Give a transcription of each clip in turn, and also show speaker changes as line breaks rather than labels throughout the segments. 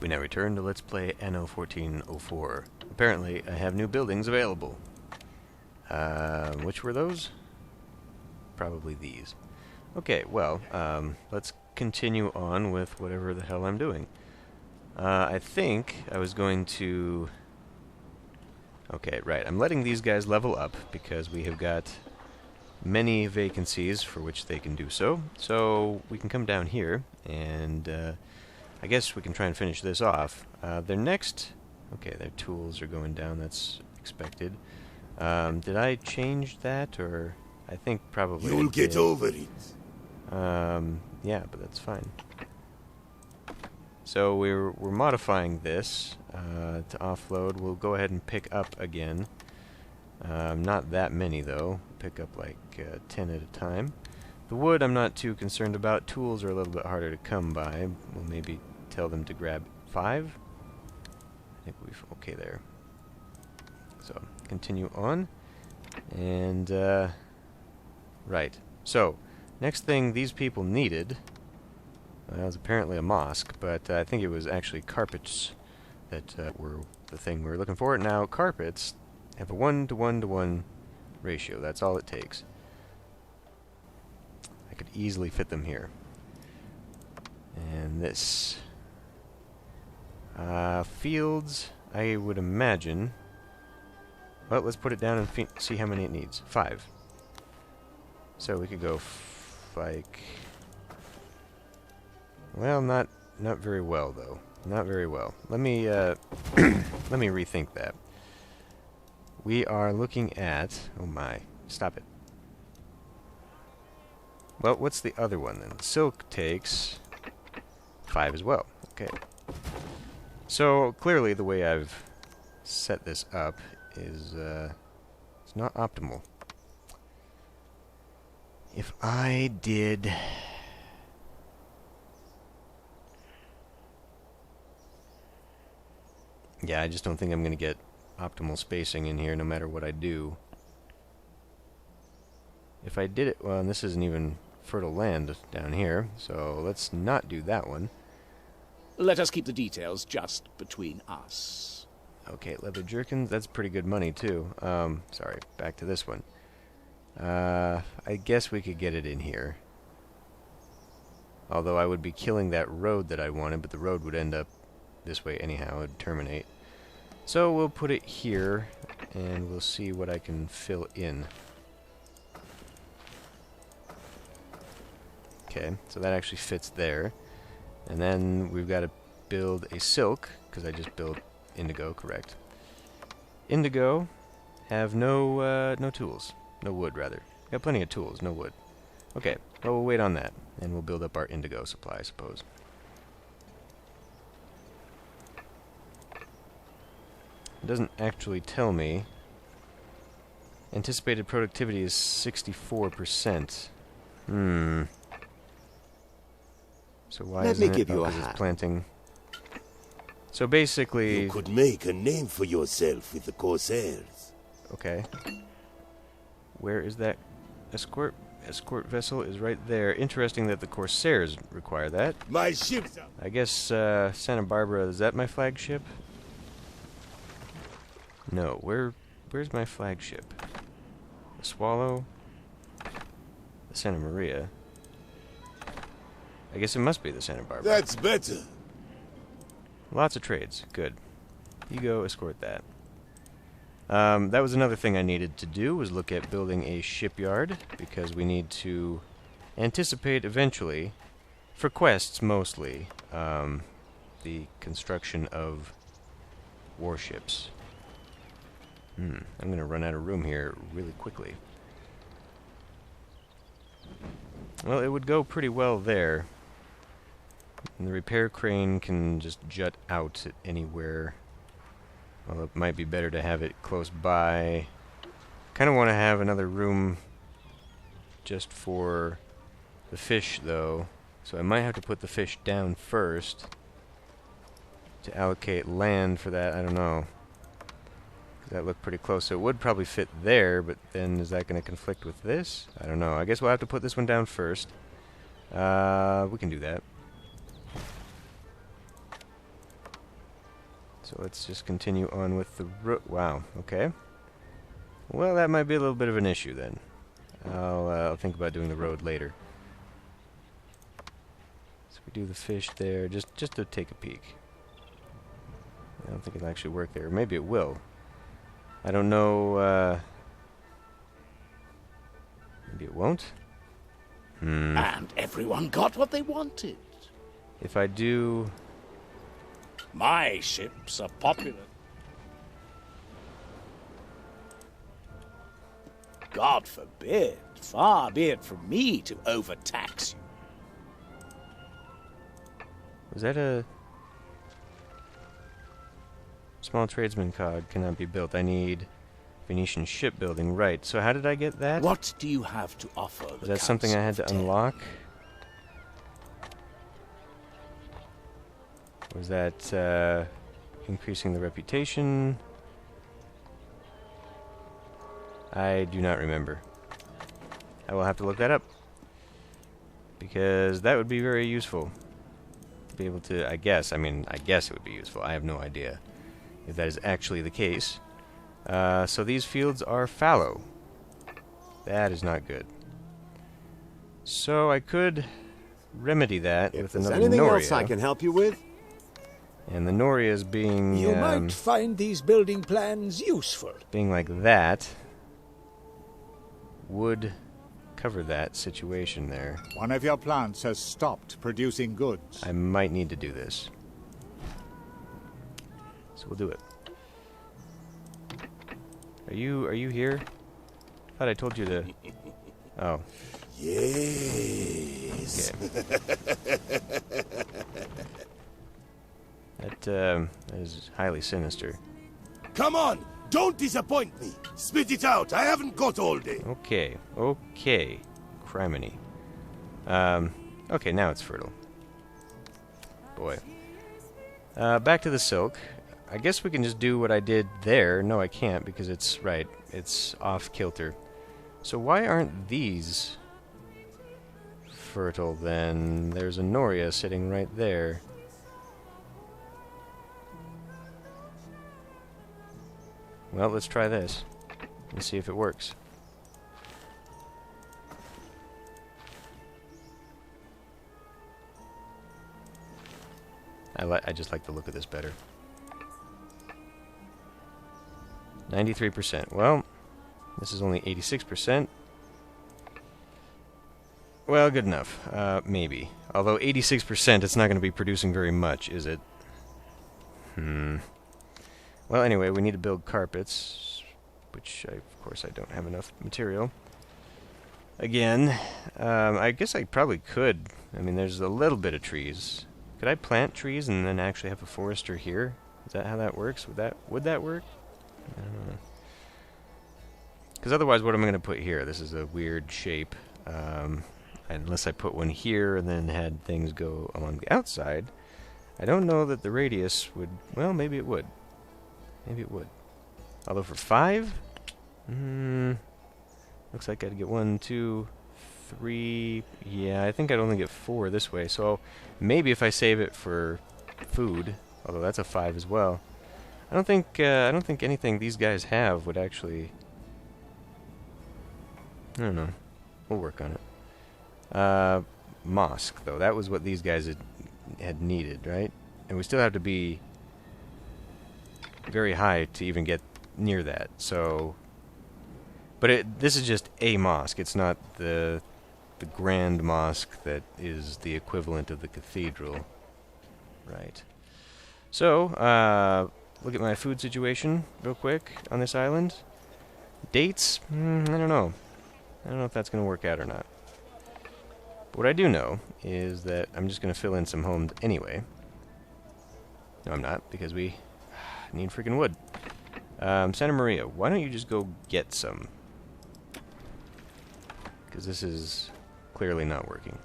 We now return to Let's Play Anno 1404. Apparently, I have new buildings available. Which were those? Probably these. Okay, well, let's continue on with whatever the hell I'm doing. I think I was going to... Okay, right, I'm letting these guys level up because we have got many vacancies for which they can do so. So we can come down here and I guess we can try and finish this off. Their next... Okay, their tools are going down, that's expected. Did I change that, or... I think probably
You'll get over it.
Yeah, but that's fine. So we're modifying this to offload. We'll go ahead and pick up again. Not that many, though. Pick up like 10 at a time. The wood I'm not too concerned about. Tools are a little bit harder to come by. We'll maybe tell them to grab 5. I think we've... Okay, there. So, continue on. And, right. So, next thing these people needed... That was apparently a mosque, but I think it was actually carpets that were the thing we were looking for. Now, carpets have a 1-to-1-to-1 ratio. That's all it takes. I could easily fit them here. And this... fields, I would imagine... Well, let's put it down and see how many it needs. 5. So we could go like... Well, not very well, though. Not very well. Let me, let me rethink that. We are looking at... Oh my. Stop it. Well, what's the other one, then? Silk takes 5 as well. Okay. So, clearly, the way I've set this up is, it's not optimal. If I did... Yeah, I just don't think I'm going to get optimal spacing in here no matter what I do. If I did it... Well, and this isn't even fertile land down here, so let's not do that one.
Let us keep the details just between us.
Okay, leather jerkins, that's pretty good money, too. Sorry, back to this one. I guess we could get it in here. Although I would be killing that road that I wanted, but the road would end up this way anyhow, it would terminate. So we'll put it here, and we'll see what I can fill in. Okay, so that actually fits there. And then we've got to build a silk, because I just built indigo, correct. Indigo have no tools. No wood, rather. Got plenty of tools, no wood. Okay, well, we'll wait on that, and we'll build up our indigo supply, I suppose. It doesn't actually tell me. Anticipated productivity is 64%. So why isn't it? Oh, 'cause it's planting. So basically...
You could make a name for yourself with the Corsairs.
Okay. Where is that escort? Escort vessel is right there. Interesting that the Corsairs require that.
My ships are...
I guess Santa Barbara, is that my flagship? No, where's my flagship? The Swallow? The Santa Maria? I guess it must be the Santa Barbara.
That's better.
Lots of trades. Good. You go escort that. That was another thing I needed to do, was look at building a shipyard, because we need to anticipate eventually, for quests mostly, the construction of warships. I'm going to run out of room here really quickly. Well, it would go pretty well there. And the repair crane can just jut out at anywhere. Well, it might be better to have it close by. Kind of want to have another room just for the fish, though. So I might have to put the fish down first to allocate land for that. I don't know. That looked pretty close. So it would probably fit there, but then is that going to conflict with this? I don't know. I guess we'll have to put this one down first. We can do that. So let's just continue on with the road. Wow, okay. Well, that might be a little bit of an issue then. I'll think about doing the road later. So we do the fish there, just to take a peek. I don't think it'll actually work there. Maybe it will. I don't know, maybe it won't?
And everyone got what they wanted.
If I do...
My ships are popular. God forbid, far be it from me to overtax you.
Was that a... Small tradesman cog cannot be built. I need Venetian shipbuilding. Right, so how did I get that?
What do you have to offer the
Is that something I had to unlock? Was that increasing the reputation? I do not remember. I will have to look that up. Because that would be very useful. To be able to, I guess it would be useful. I have no idea if that is actually the case. So these fields are fallow. That is not good. So I could remedy that with another
anything
Noria.
else I can help you with?
And the Norias being...
You might find these building plans useful.
being like that would cover that situation there.
One of your plants has stopped producing goods.
I might need to do this. So we'll do it. Are you here? I thought I told you to... Oh.
Yes.
Okay. That is highly sinister.
Come on! Don't disappoint me! Spit it out! I haven't got all day!
Okay. Okay. Criminy. Okay, now it's fertile. Boy. Back to the silk. I guess we can just do what I did there. No, I can't, because it's... Right. It's off-kilter. So why aren't these fertile, then? There's a Noria sitting right there. Well, let's try this and see if it works. I just like the look of this better. 93%. Well, this is only 86%. Well, good enough. Maybe. Although 86%, it's not going to be producing very much, is it? Well, anyway, we need to build carpets, which, of course, I don't have enough material. Again, I guess I probably could. I mean, there's a little bit of trees. Could I plant trees and then actually have a forester here? Is that how that works? Would that work? I don't know. Because otherwise, what am I going to put here? This is a weird shape. Unless I put one here and then had things go along the outside, I don't know that the radius would... Well, maybe it would. Maybe it would. Although for 5? Looks like I'd get 1, 2, 3... Yeah, I think I'd only get 4 this way. So maybe if I save it for food, although that's a 5 as well. I don't think anything these guys have would actually... I don't know. We'll work on it. Mosque, though. That was what these guys had needed, right? And we still have to be very high to even get near that. So, but this is just a mosque. It's not the grand mosque that is the equivalent of the cathedral, right? So, look at my food situation real quick on this island. Dates? I don't know. I don't know if that's going to work out or not. But what I do know is that I'm just going to fill in some homes anyway. No, I'm not, because we need freaking wood. Santa Maria, why don't you just go get some? Because this is clearly not working.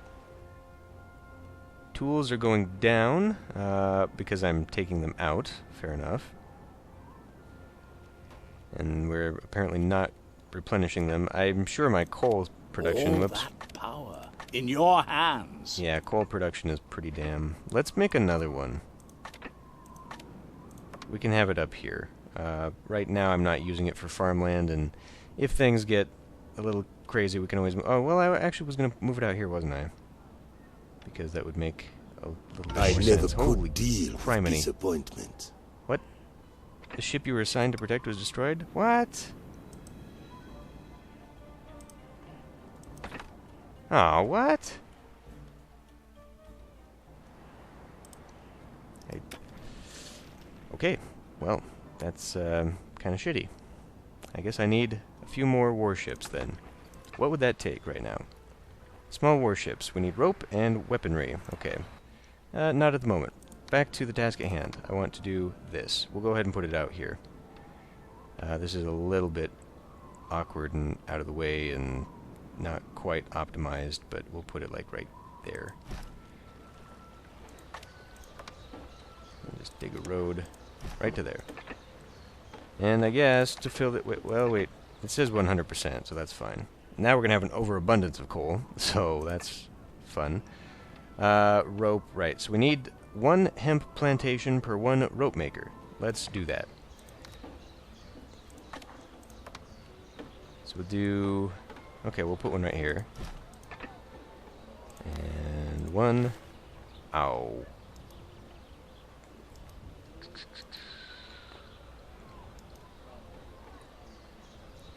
Tools are going down because I'm taking them out. Fair enough. And we're apparently not replenishing them. I'm sure my coal production...
All that power in your hands.
Yeah, coal production is pretty damn... Let's make another one. we can have it up here. Right now I'm not using it for farmland, and if things get a little crazy, we can always move. Oh, well, I actually was going to move it out here, wasn't I? Because that would make a little bit
I
more
never
sense. Holy
could deal with
criminy.
disappointment.
What? The ship you were assigned to protect was destroyed? What? Oh, what? Okay, well, that's kind of shitty. I guess I need a few more warships then. What would that take right now? Small warships. We need rope and weaponry. Okay. Not at the moment. Back to the task at hand. I want to do this. We'll go ahead and put it out here. This is a little bit awkward and out of the way and not quite optimized, but we'll put it like right there. I'll just dig a road right to there. And I guess to fill it with, well, wait, it says 100%, so that's fine. Now we're going to have an overabundance of coal, so that's fun. Rope, right, so we need 1 hemp plantation per 1 rope maker. Let's do that. So we'll do, okay, we'll put one right here. And 1, ow.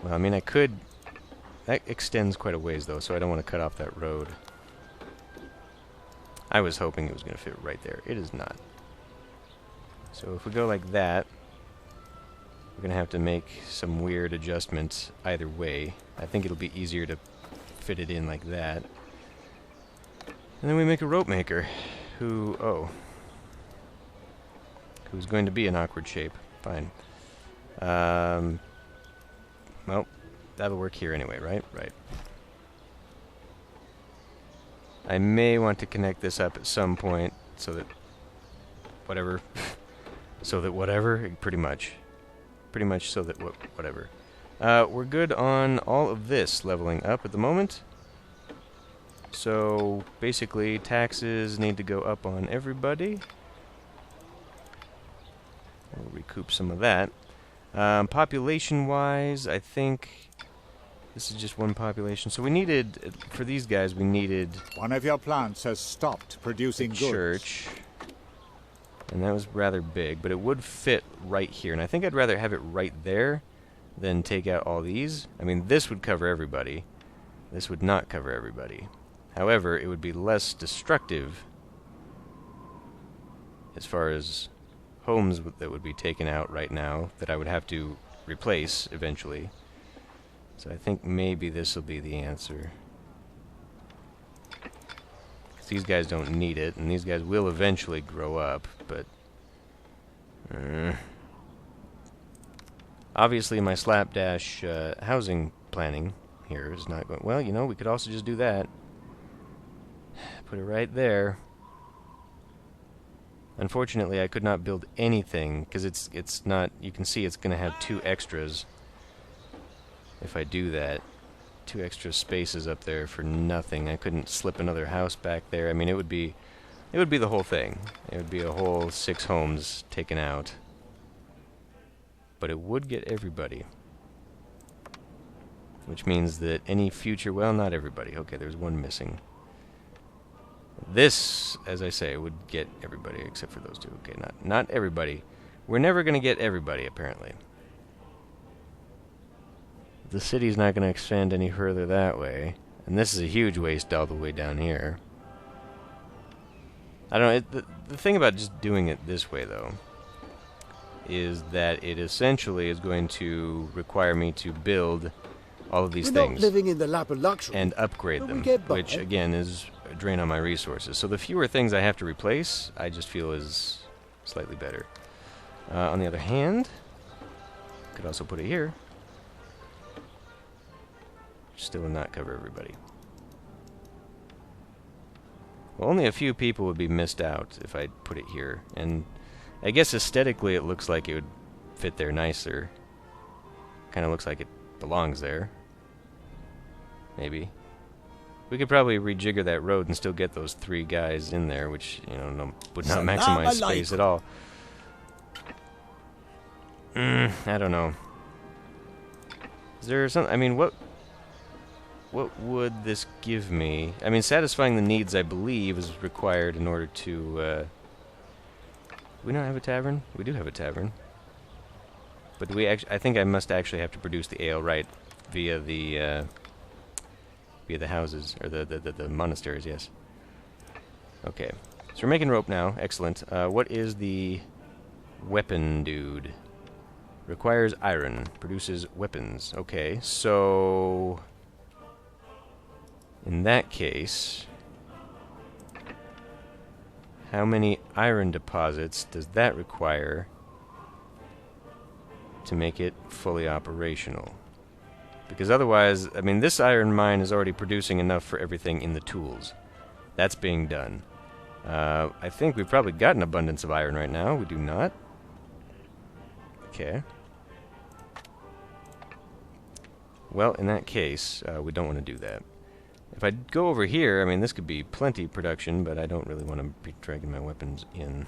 Well, I mean, I could... That extends quite a ways, though, so I don't want to cut off that road. I was hoping it was going to fit right there. It is not. So if we go like that, we're going to have to make some weird adjustments either way. I think it'll be easier to fit it in like that. And then we make a rope maker who... oh. Who's going to be an awkward shape. Fine. Well, that'll work here anyway, right? Right. I may want to connect this up at some point so that whatever. So that whatever, pretty much. Pretty much so that whatever. We're good on all of this leveling up at the moment. So basically taxes need to go up on everybody. We'll recoup some of that. Population-wise, I think this is just 1 population. So we needed, for these guys, we needed...
One of your plants has stopped producing goods.
Church. And that was rather big, but it would fit right here. And I think I'd rather have it right there than take out all these. I mean, this would cover everybody. This would not cover everybody. However, it would be less destructive as far as homes that would be taken out right now that I would have to replace eventually. So I think maybe this will be the answer. 'Cause these guys don't need it, and these guys will eventually grow up, but... obviously my slapdash housing planning here is not going... Well, you know, we could also just do that. Put it right there. Unfortunately, I could not build anything, because it's not... You can see it's going to have 2 extras. If I do that. 2 extra spaces up there for nothing. I couldn't slip another house back there. I mean, it would be the whole thing. It would be a whole 6 homes taken out. But it would get everybody. Which means that any future... Well, not everybody. Okay, there's 1 missing. This, as I say, would get everybody except for those 2. Okay, not everybody. We're never going to get everybody, apparently. The city's not going to expand any further that way. And this is a huge waste all the way down here. I don't know, the thing about just doing it this way, though, is that it essentially is going to require me to build all of these things.
Not living in the lap of luxury,
and upgrade them, which, again, is a drain on my resources. So the fewer things I have to replace, I just feel is slightly better. On the other hand, could also put it here. Still would not cover everybody. Well, only a few people would be missed out if I put it here. And I guess aesthetically it looks like it would fit there nicer. Kind of looks like it belongs there. Maybe. We could probably rejigger that road and still get those 3 guys in there, which, you know, would not maximize space at all. I don't know. Is there something? I mean, what would this give me? I mean, satisfying the needs, I believe, is required in order to. We don't have a tavern. We do have a tavern. But we I think I must actually have to produce the ale right via the houses or the monasteries. Yes. Okay. So we're making rope now. Excellent. What is the weapon dude? Requires iron. Produces weapons. Okay. So in that case, how many iron deposits does that require to make it fully operational? Because otherwise, I mean, this iron mine is already producing enough for everything in the tools. That's being done. I think we've probably got an abundance of iron right now. We do not. Okay. Well, in that case, we don't want to do that. If I go over here, I mean, this could be plenty production, but I don't really want to be dragging my weapons in.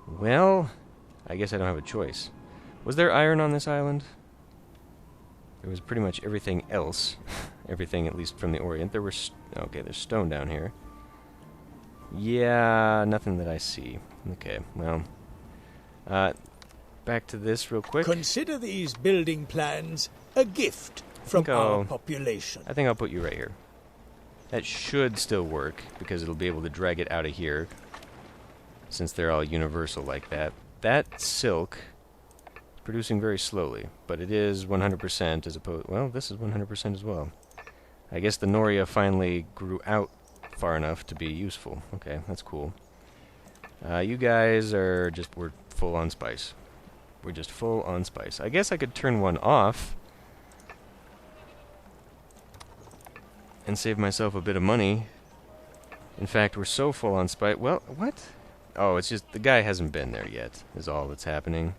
Well, I guess I don't have a choice. Was there iron on this island? There was pretty much everything else. Everything, at least from the Orient. There were... okay, there's stone down here. Yeah, nothing that I see. Okay, well... back to this real quick.
Consider these building plans a gift from our population.
I think I'll put you right here. That should still work, because it'll be able to drag it out of here, since they're all universal like that. That silk, producing very slowly, but it is 100% as opposed... well, this is 100% as well. I guess the Noria finally grew out far enough to be useful. Okay, that's cool. You guys are just... we're full on spice. We're just full on spice. I guess I could turn one off and save myself a bit of money. In fact, we're so full on spice... well, what? Oh, it's just the guy hasn't been there yet, is all that's happening.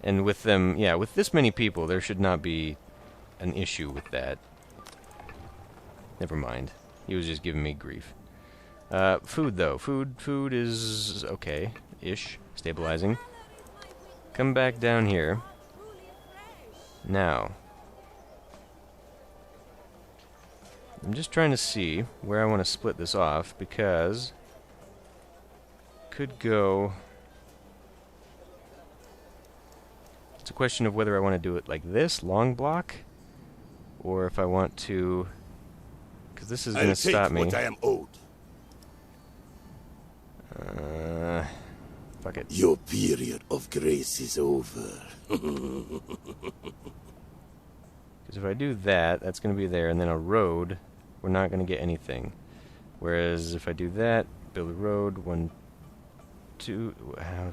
And with them, yeah, with this many people, there should not be an issue with that. Never mind. He was just giving me grief. Food, though. Food is okay-ish. Stabilizing. Come back down here. Now. I'm just trying to see where I want to split this off, because could go... it's a question of whether I want to do it like this, long block, or if I want to... because this is going to stop me.
What I am owed.
Fuck it.
Your period of grace is over.
Because if I do that, that's going to be there, and then a road, we're not going to get anything. Whereas if I do that, build a road, 1, 2...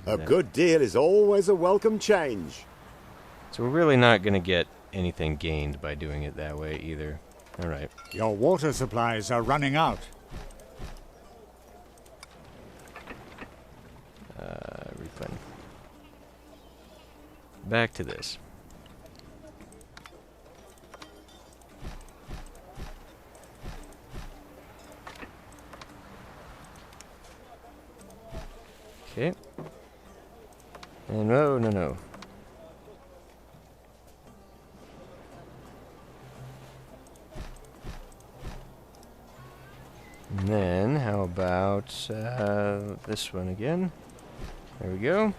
a good deal is always a welcome change.
So we're really not going to get anything gained by doing it that way either. Alright.
Your water supplies are running out.
Replan. Back to this. Okay. And no. And then, how about this one again? There we go.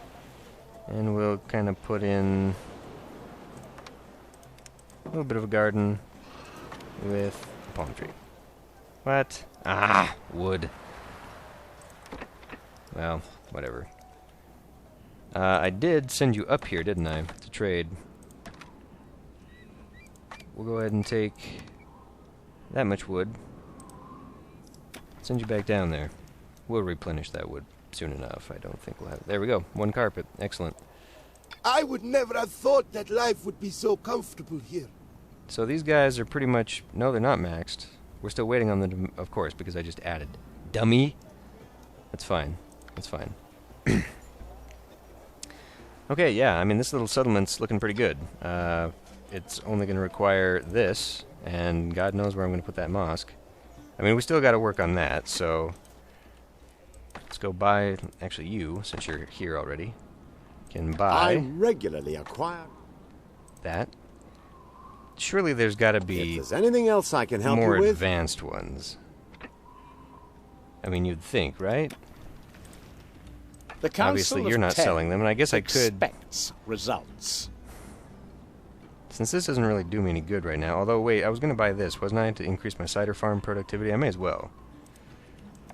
And we'll kind of put in a little bit of a garden with a palm tree. What? Ah, wood. Well, whatever. I did send you up here, didn't I, to trade. We'll go ahead and take that much wood. Send you back down there. We'll replenish that wood soon enough. I don't think we'll have... there we go. One carpet. Excellent.
I would never have thought that life would be so comfortable here.
So these guys are pretty much... no, they're not maxed. We're still waiting on them, of course, because I just added. Dummy! That's fine. That's fine. Okay, yeah, I mean, this little settlement's looking pretty good. It's only going to require this, and God knows where I'm going to put that mosque. I mean, we still got to work on that, so... Let's go buy... Actually, you, since you're here already, can
I
buy
regularly acquire...
that. Surely there's got to
If
be
there's anything else I can help
more
you with...
advanced ones. I mean, you'd think, right?
The Council
Obviously,
of
you're not
10
selling them, and I guess I could...
expects results.
Since this doesn't really do me any good right now, although, wait, I was going to buy this, wasn't I, to increase my cider farm productivity? I may as well.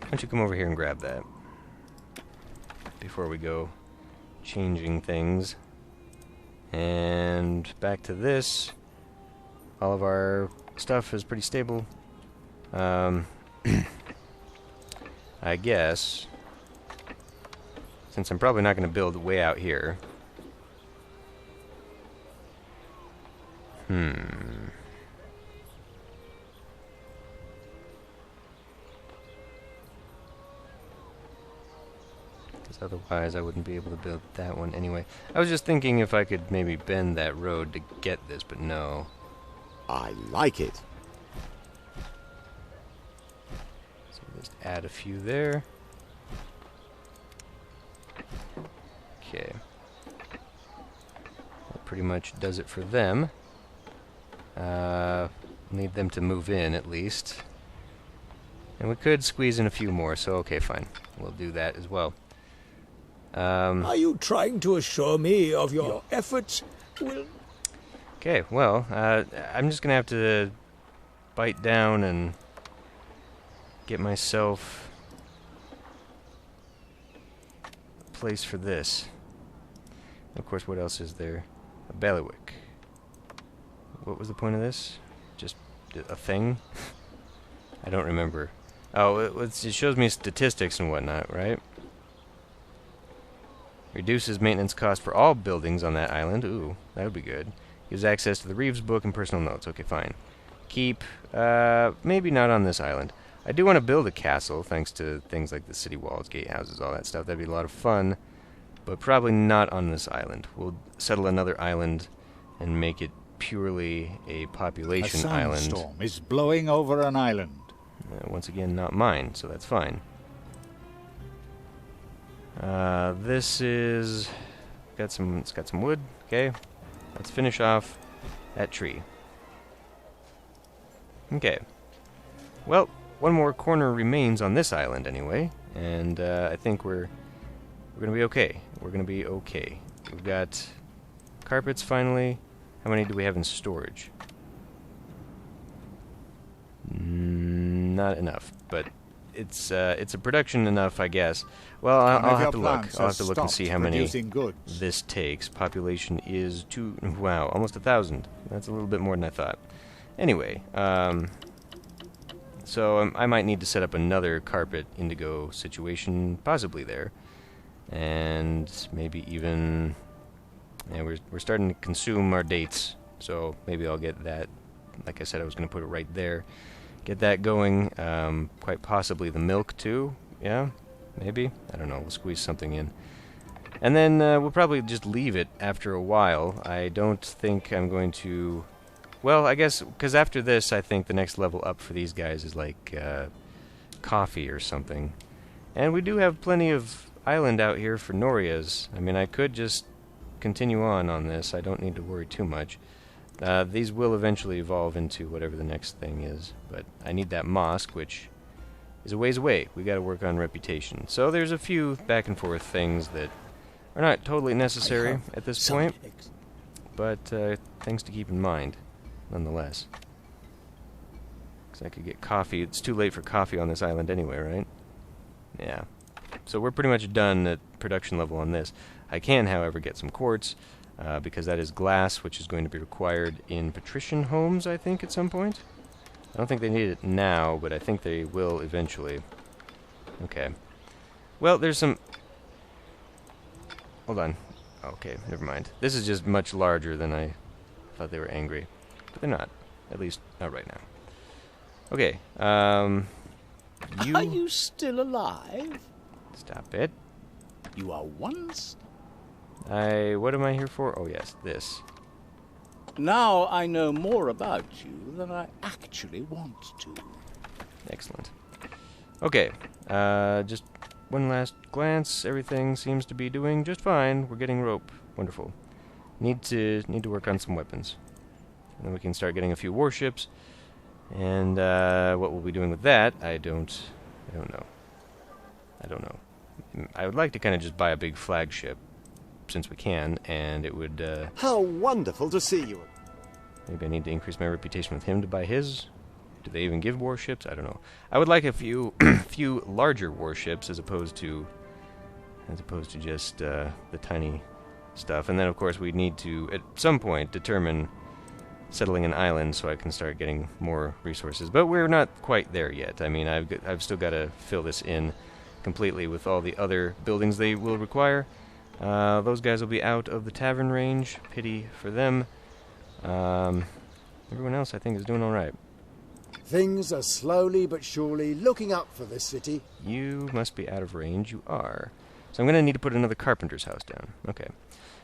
Why don't you come over here and grab that before we go changing things. And back to this. All of our stuff is pretty stable. I guess, since I'm probably not going to build way out here. Because otherwise I wouldn't be able to build that one anyway. I was just thinking if I could maybe bend that road to get this, but no.
I like it.
So just add a few there. Okay. That pretty much does it for them. Need them to move in at least. And we could squeeze in a few more, so okay, fine. We'll do that as well.
Are you trying to assure me of your efforts will...
Okay, well, I'm just gonna have to bite down and get myself a place for this. Of course, what else is there? A bailiwick. What was the point of this? Just a thing? I don't remember. Oh, it shows me statistics and whatnot, right? Reduces maintenance cost for all buildings on that island. Ooh, that would be good. Gives access to the Reeves book and personal notes. Okay, fine. Keep, maybe not on this island. I do want to build a castle, thanks to things like the city walls, gatehouses, all that stuff. That'd be a lot of fun, but probably not on this island. We'll settle another island and make it purely a population
A
island.
sandstorm is blowing over an island.
Once again, not mine, so that's fine. This is... it's got some wood, okay. Let's finish off that tree. Okay. Well, one more corner remains on this island anyway, and I think we're gonna be okay. We're gonna be okay. We've got carpets finally. How many do we have in storage? Not enough, but it's a production enough, I guess. Well, I'll have to look. I'll have to look and see how many this takes. Population is wow, almost 1,000. That's a little bit more than I thought. Anyway, so I might need to set up another carpet indigo situation, possibly there, and maybe even. Yeah, we're starting to consume our dates, so maybe I'll get that. Like I said, I was going to put it right there. Get that going. Quite possibly the milk too. Yeah, maybe. I don't know. We'll squeeze something in. And then we'll probably just leave it after a while. I don't think I'm going to... Well, I guess, because after this, I think the next level up for these guys is like coffee or something. And we do have plenty of island out here for Norias. I mean, I could just continue on this. I don't need to worry too much. These will eventually evolve into whatever the next thing is, but I need that mosque, which is a ways away. We got to work on reputation. So there's a few back and forth things that are not totally necessary at this point, but things to keep in mind, nonetheless. Because I could get coffee. It's too late for coffee on this island anyway, right? Yeah. So we're pretty much done at production level on this. I can, however, get some quartz, because that is glass, which is going to be required in patrician homes, I think, at some point. I don't think they need it now, but I think they will eventually. Okay. Well, there's some... Hold on. Okay, never mind. This is just much larger than I thought they were angry. But they're not. At least, not right now. Okay,
Are you still alive?
Stop it.
You are once...
What am I here for? Oh, yes, this.
Now I know more about you than I actually want to.
Excellent. Okay, just one last glance. Everything seems to be doing just fine. We're getting rope. Wonderful. Need to work on some weapons. And then we can start getting a few warships. And what we'll be doing with that, I don't know. I would like to kind of just buy a big flagship, since we can, and it would...
How wonderful to see you.
Maybe I need to increase my reputation with him to buy his. Do they even give warships? I don't know. I would like a few few larger warships as opposed to just the tiny stuff. And then of course we need to at some point determine settling an island so I can start getting more resources. But we're not quite there yet. I mean, I've still got to fill this in completely with all the other buildings they will require. Those guys will be out of the tavern range. Pity for them. Everyone else I think is doing all right.
Things are slowly but surely looking up for this city.
You must be out of range. You are. So I'm going to need to put another carpenter's house down. Okay.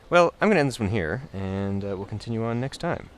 Well, I'm going to end this one here, and we'll continue on next time.